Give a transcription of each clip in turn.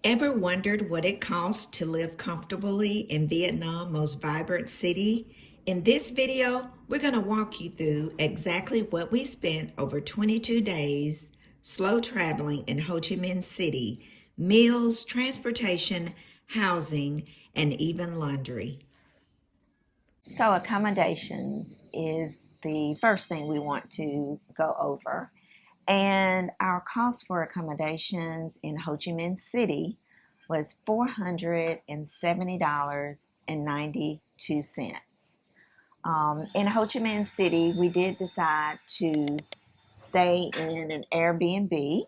Ever wondered what it costs to live comfortably in Vietnam's most vibrant city? In this video, we're going to walk you through exactly what we spent over 22 days slow traveling in Ho Chi Minh City: meals, transportation, housing, and even laundry. So accommodations is the first thing we want to go over. And our cost for accommodations in Ho Chi Minh City was $470.92. In Ho Chi Minh City, we did decide to stay in an Airbnb.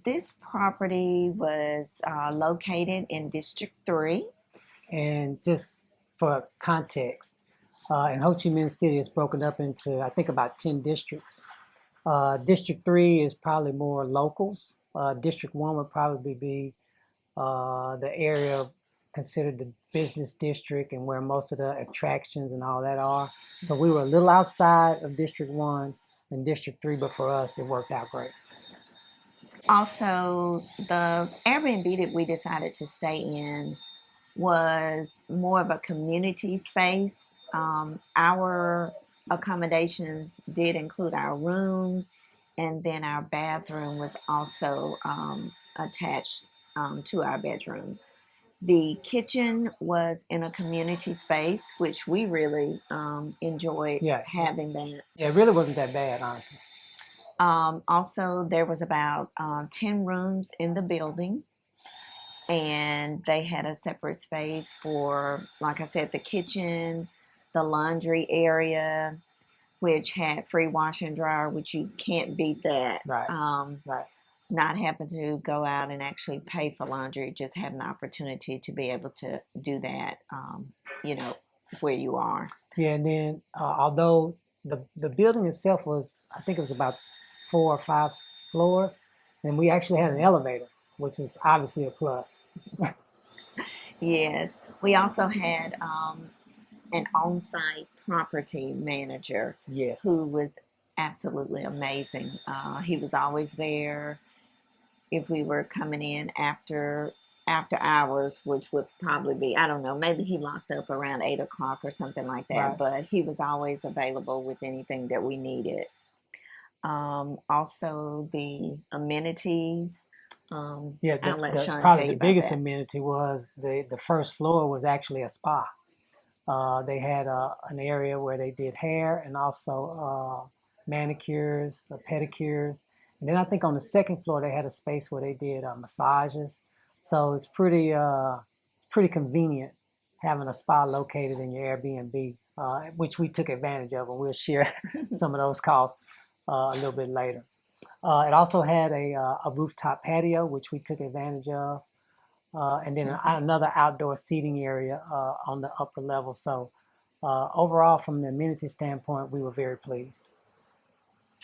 This property was located in District 3. And just for context, in Ho Chi Minh City, it's broken up into, I think, about 10 districts. District 3 is probably more locals. District 1 would probably be the area considered the business district and where most of the attractions and all that are. So we were a little outside of District 1 and District 3, but for us, it worked out great. Also, the Airbnb that we decided to stay in was more of a community space. Our accommodations did include our room, and then our bathroom was also attached to our bedroom. The kitchen was in a community space, which we really enjoyed having that. Yeah, it really wasn't that bad, honestly. Also, there was about 10 rooms in the building, and they had a separate space for, like I said, the kitchen, the laundry area, which had free wash and dryer, which you can't beat that. Right. Not having to go out and actually pay for laundry, just having the opportunity to be able to do that, where you are. Yeah, and then although the building itself was, I think it was about 4 or 5 floors, and we actually had an elevator, which was obviously a plus. Yes. We also had an on-site property manager who was absolutely amazing. He was always there if we were coming in after hours, which would probably be, I don't know, maybe he locked up around 8 o'clock or something like that, Right. but he was always available with anything that we needed. Also the amenities. Probably the biggest amenity was the first floor was actually a spa. They had an area where they did hair and also manicures, pedicures. And then I think on the second floor, they had a space where they did massages. So it's pretty convenient having a spa located in your Airbnb, which we took advantage of, and we'll share some of those costs a little bit later. It also had a rooftop patio, which we took advantage of. And then another outdoor seating area on the upper level. So overall, from the amenity standpoint, we were very pleased.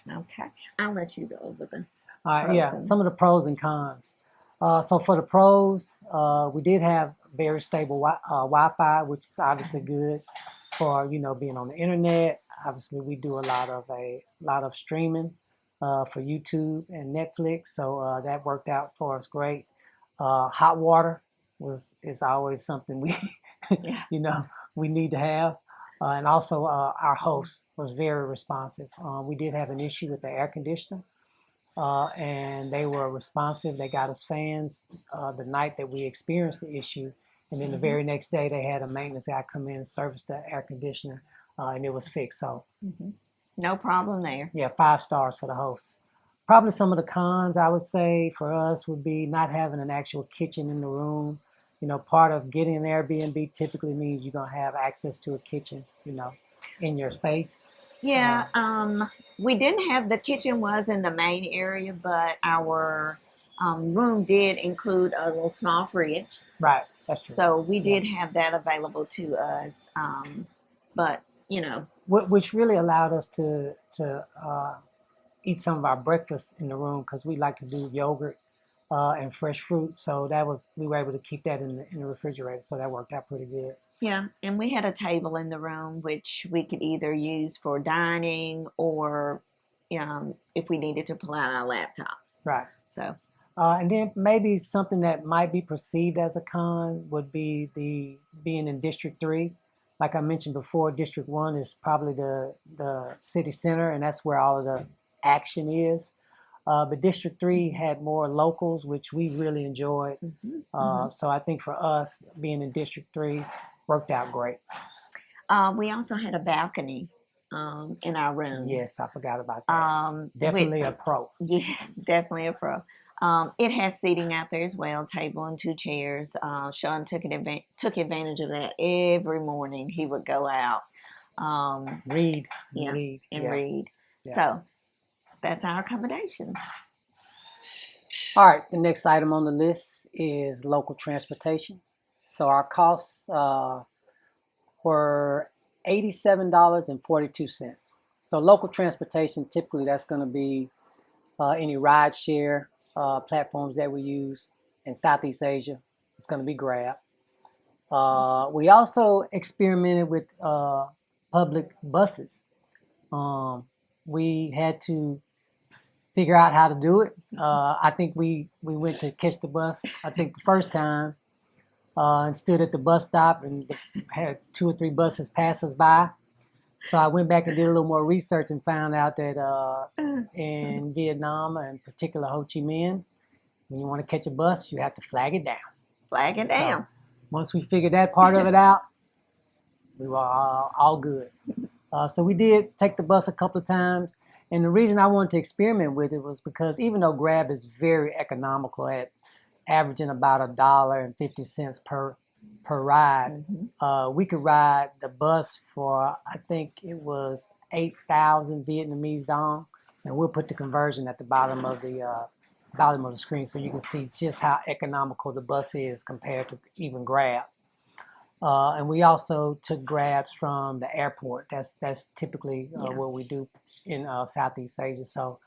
Okay, I'll let you go over the some of the pros and cons. So for the pros, we did have very stable Wi-Fi, which is obviously good for being on the internet. Obviously, we do a lot of streaming for YouTube and Netflix, so that worked out for us great. Hot water is always something we we need to have. And also our host was very responsive. We did have an issue with the air conditioner, and they were responsive. They got us fans the night that we experienced the issue. And then the very next day, they had a maintenance guy come in and service the air conditioner, and it was fixed. So no problem there. Yeah, 5 stars for the host. Probably some of the cons, I would say, for us would be not having an actual kitchen in the room. Part of getting an Airbnb typically means you're going to have access to a kitchen, in your space. Yeah, we didn't have, the kitchen was in the main area, but our room did include a little small fridge. Right, that's true. So we did have that available to us, but, Which really allowed us to eat some of our breakfast in the room, because we like to do yogurt and fresh fruit. So we were able to keep that in the refrigerator. So that worked out pretty good. Yeah, and we had a table in the room, which we could either use for dining or if we needed to pull out our laptops. Right. So And then maybe something that might be perceived as a con would be the being in District 3. Like I mentioned before, District 1 is probably the city center, and that's where all of the action is. But District 3 had more locals, which we really enjoyed. So I think for us, being in District 3 worked out great. We also had a balcony in our room. Yes, I forgot about that. Definitely a pro. Yes, definitely a pro. It has seating out there as well, table and 2 chairs. Sean took advantage of that every morning. He would go out, Read. and Yeah. read. Yeah. So that's our accommodations. All right, the next item on the list is local transportation. So our costs were $87.42. So local transportation, typically that's going to be any ride share platforms that we use in Southeast Asia. It's going to be Grab. We also experimented with public buses. We had to figure out how to do it. I think we went to catch the bus, I think the first time, and stood at the bus stop and had 2 or 3 buses pass us by. So I went back and did a little more research and found out that in Vietnam, and in particular Ho Chi Minh, when you want to catch a bus, you have to flag it down. Flag it down. Once we figured that part of it out, we were all good. So we did take the bus a couple of times. And the reason I wanted to experiment with it was because even though Grab is very economical at averaging about $1.50 per ride, we could ride the bus for, I think it was 8,000 Vietnamese dong. And we'll put the conversion at the bottom of the screen so you can see just how economical the bus is compared to even Grab. And we also took Grabs from the airport. That's typically what we do in Southeast Asia. So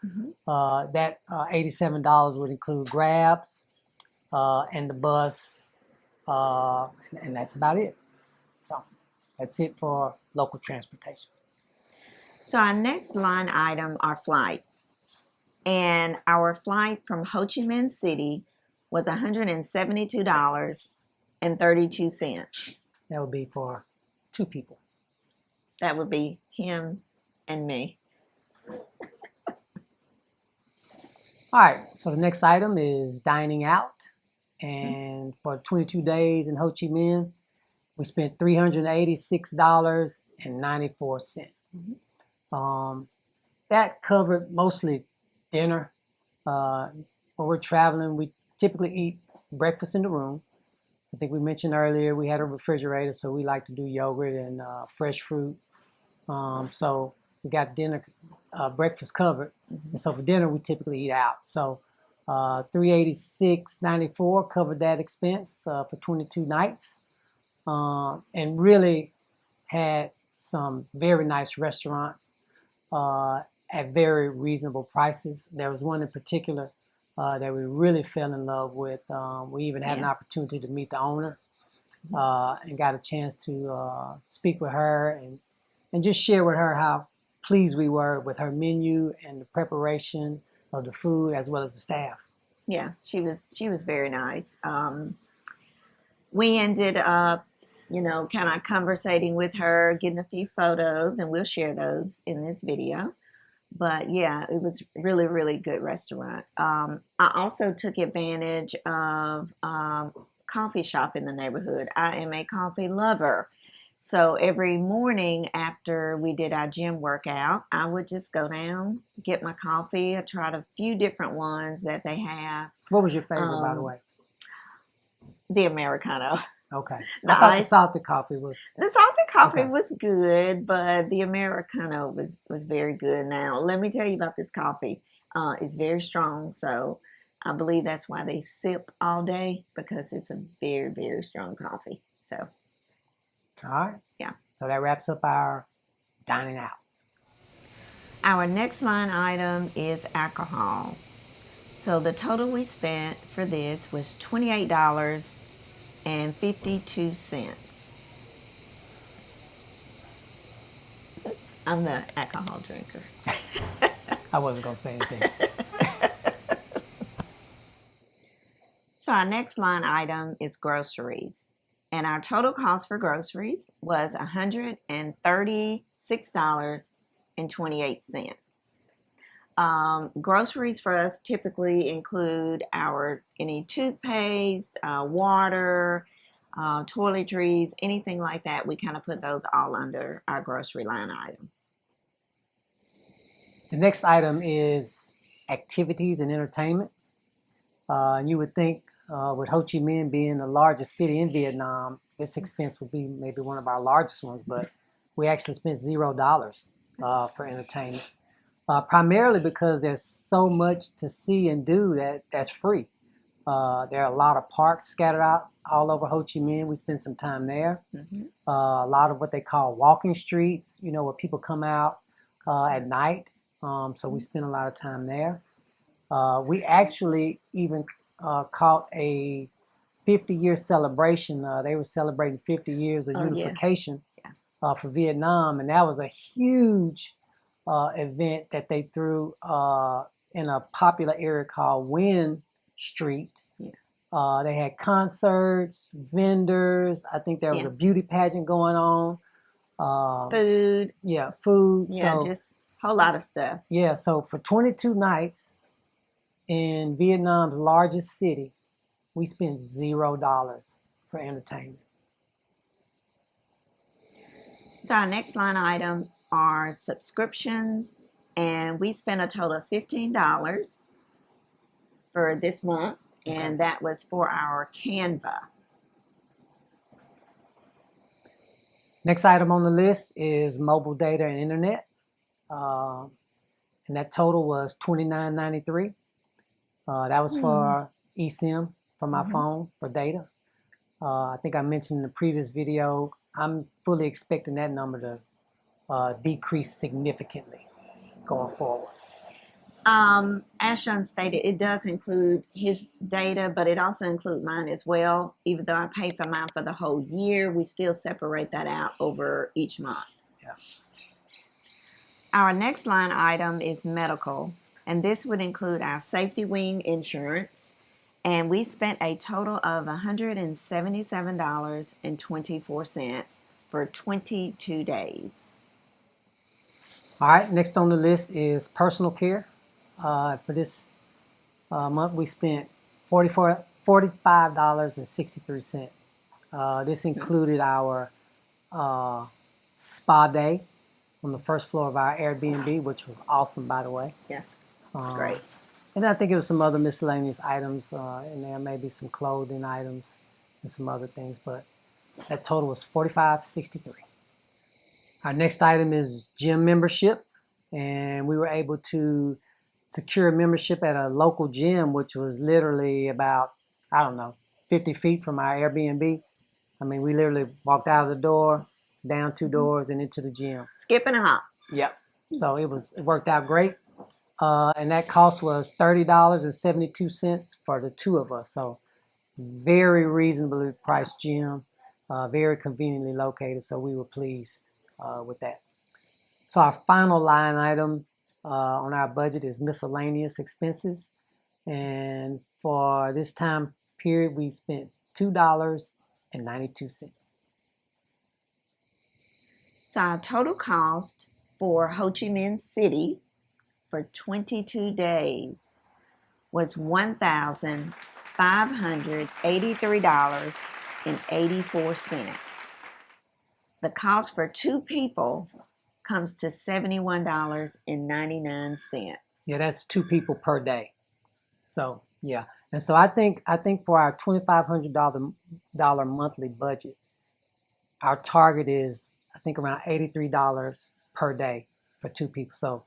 that $87 would include Grabs and the bus, and that's about it. So that's it for local transportation. So our next line item are flights. And our flight from Ho Chi Minh City was $172.32. That would be for 2 people. That would be him and me. All right, so the next item is dining out. And for 22 days in Ho Chi Minh, we spent $386.94. That covered mostly dinner. When we're traveling, we typically eat breakfast in the room. I think we mentioned earlier we had a refrigerator, so we like to do yogurt and fresh fruit. So we got breakfast covered. And so for dinner, we typically eat out. So $386.94 covered that expense for 22 nights. And really had some very nice restaurants at very reasonable prices. There was one in particular that we really fell in love with. We even had an opportunity to meet the owner and got a chance to speak with her and just share with her how pleased we were with her menu and the preparation of the food as well as the staff. Yeah, she was very nice. We ended up, kind of conversating with her, getting a few photos, and we'll share those in this video. But yeah, it was really, really good restaurant. I also took advantage of coffee shop in the neighborhood. I am a coffee lover. So every morning after we did our gym workout, I would just go down, get my coffee. I tried a few different ones that they have. What was your favorite, by the way? The Americano. Okay. I thought the salted coffee was... The salted coffee was good, but the Americano was very good. Now, let me tell you about this coffee. It's very strong, so I believe that's why they sip all day, because it's a very, very strong coffee. So... All right. Yeah. So that wraps up our dining out. Our next line item is alcohol. So the total we spent for this was $28.52. I'm the alcohol drinker. I wasn't going to say anything. So our next line item is groceries. And our total cost for groceries was $136.28. Groceries for us typically include any toothpaste, water, toiletries, anything like that. We kind of put those all under our grocery line item. The next item is activities and entertainment. And you would think with Ho Chi Minh being the largest city in Vietnam, this expense would be maybe one of our largest ones, but we actually spent $0 for entertainment. Primarily because there's so much to see and do that's free. There are a lot of parks scattered out all over Ho Chi Minh. We spent some time there. Mm-hmm. A lot of what they call walking streets, where people come out at night. So we spent a lot of time there. We actually even caught a 50-year celebration. They were celebrating 50 years of unification for Vietnam, and that was a huge event that they threw in a popular area called Wynn Street. Yeah. They had concerts, vendors. I think there was a beauty pageant going on. Food. Yeah, food. Yeah, so, just a whole lot of stuff. Yeah, so for 22 nights in Vietnam's largest city, we spent $0 for entertainment. So our next line item are subscriptions, and we spent a total of $15 for this month, and that was for our Canva. Next item on the list is mobile data and internet, and that total was $29.93. That was for eSIM for my phone for data. I think I mentioned in the previous video, I'm fully expecting that number to decrease significantly going forward. As Sean stated, it does include his data, but it also includes mine as well. Even though I pay for mine for the whole year, we still separate that out over each month. Yeah. Our next line item is medical, and this would include our safety wing insurance, and we spent a total of $177.24 for 22 days. All right, next on the list is personal care. For this month, we spent $45.63. This included our spa day on the first floor of our Airbnb, which was awesome, by the way. Yeah, great. And I think it was some other miscellaneous items in there, maybe some clothing items and some other things, but that total was $45.63. Our next item is gym membership, and we were able to secure a membership at a local gym, which was literally about, 50 feet from our Airbnb. I mean, we literally walked out of the door, down 2 doors, and into the gym. Skipping a hop. Yep. So it worked out great. And that cost was $30.72 for the 2 of us. So very reasonably priced gym, very conveniently located. So we were pleased with that. So our final line item on our budget is miscellaneous expenses. And for this time period, we spent $2.92. So our total cost for Ho Chi Minh City for 22 days was $1,583.84. The cost for 2 people comes to $71.99. Yeah, that's 2 people per day. So yeah, and so I think for our $2,500 monthly budget, our target is I think around $83 per day for 2 people. So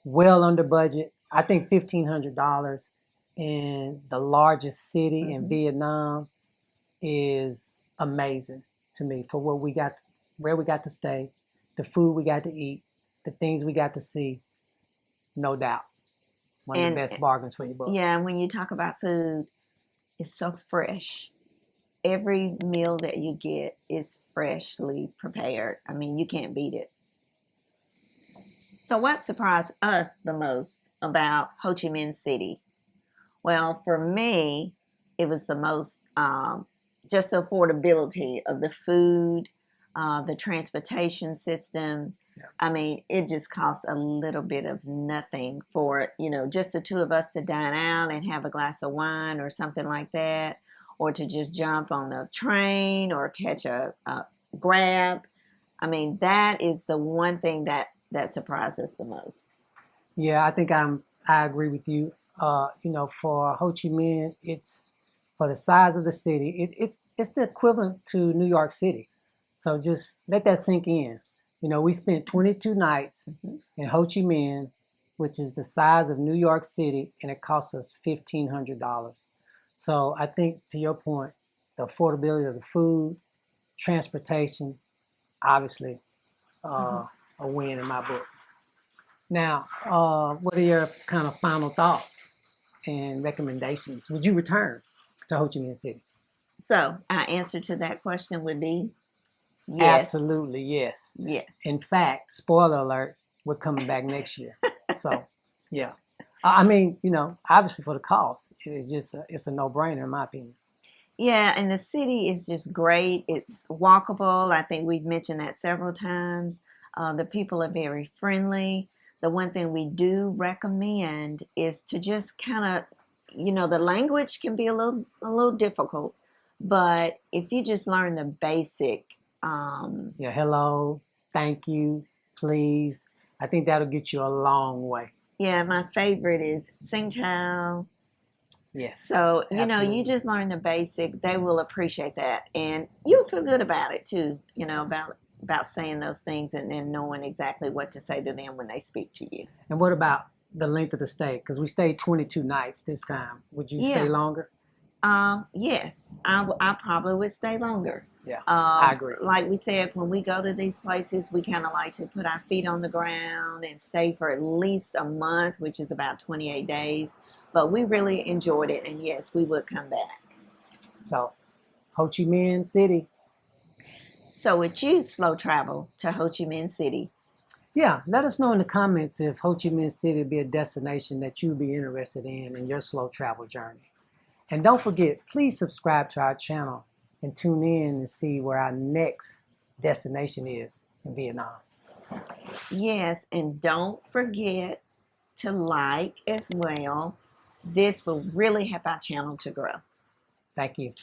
well under budget. I think $1,500 in the largest city in Vietnam is amazing to me for what we got, where we got to stay, the food we got to eat, the things we got to see. No doubt, one of the best bargains for your buck. Yeah, and when you talk about food, it's so fresh. Every meal that you get is freshly prepared. I mean, you can't beat it. So what surprised us the most about Ho Chi Minh City? Well, for me, it was the most, just the affordability of the food, the transportation system. Yeah. I mean, it just cost a little bit of nothing for, just the two of us to dine out and have a glass of wine or something like that, or to just jump on a train or catch a Grab. I mean, that is the one thing that surprised us the most. Yeah, I agree with you. For Ho Chi Minh, it's for the size of the city, it's the equivalent to New York City. So just let that sink in. We spent 22 nights in Ho Chi Minh, which is the size of New York City, and it cost us $1,500. So I think, to your point, the affordability of the food, transportation, obviously a win in my book. Now, what are your kind of final thoughts and recommendations? Would you return to Ho Chi Minh City? So our answer to that question would be yes. Absolutely, yes. Yes. In fact, spoiler alert, we're coming back next year. So, yeah. I mean, obviously for the cost, it's a no-brainer in my opinion. Yeah, and the city is just great. It's walkable. I think we've mentioned that several times. The people are very friendly. The one thing we do recommend is to just kind of, the language can be a little difficult, but if you just learn the basic, Yeah, hello, thank you, please. I think that'll get you a long way. Yeah, my favorite is Sing Chow. Yes. So, absolutely. you just learn the basic. They will appreciate that. And you'll feel good about it too, about saying those things and then knowing exactly what to say to them when they speak to you. And what about the length of the stay? Because we stayed 22 nights this time. Would you stay longer? Yes, I probably would stay longer. Yeah, I agree. Like we said, when we go to these places, we kind of like to put our feet on the ground and stay for at least a month, which is about 28 days. But we really enjoyed it, and yes, we would come back. So, Ho Chi Minh City. So would you slow travel to Ho Chi Minh City? Yeah, let us know in the comments if Ho Chi Minh City would be a destination that you'd be interested in your slow travel journey. And don't forget, please subscribe to our channel and tune in to see where our next destination is in Vietnam. Yes, and don't forget to like as well. This will really help our channel to grow. Thank you.